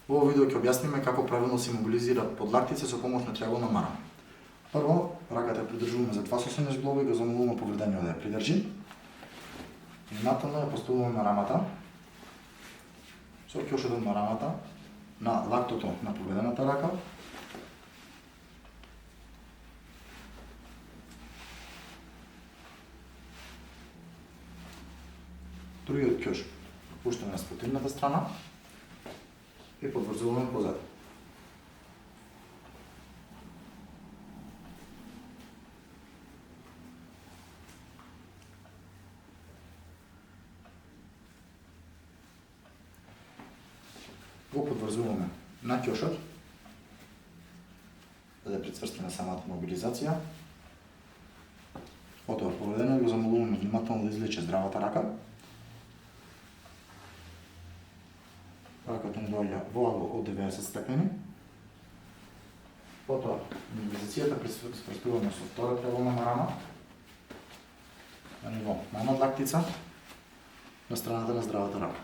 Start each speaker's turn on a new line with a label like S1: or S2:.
S1: Во овој видео ќе објасниме како правилно се имобилизираат подлактици со помош на триаголна марама. Прво, раката ја придржуваме за 2 сосемни зглоба и го замолуваме повредениот да ја придржи. Внимателно ја поставуваме марамата со ќошотот на рамата на лактото на повредената рака. Другиот ќош пуштаме на спротивната страна и подврзуваме позади. Го подврзуваме на ќошот, за да прицврстиме самата мобилизација. Потоа повредениот го замолуваме внимателно да извлече здравата рака. Раката му доаѓа во ангол од 90 степени. Потоа мобилизацијата присврстуваме со втора триаголна марама на ниво на надлактица на страната на здравата рака.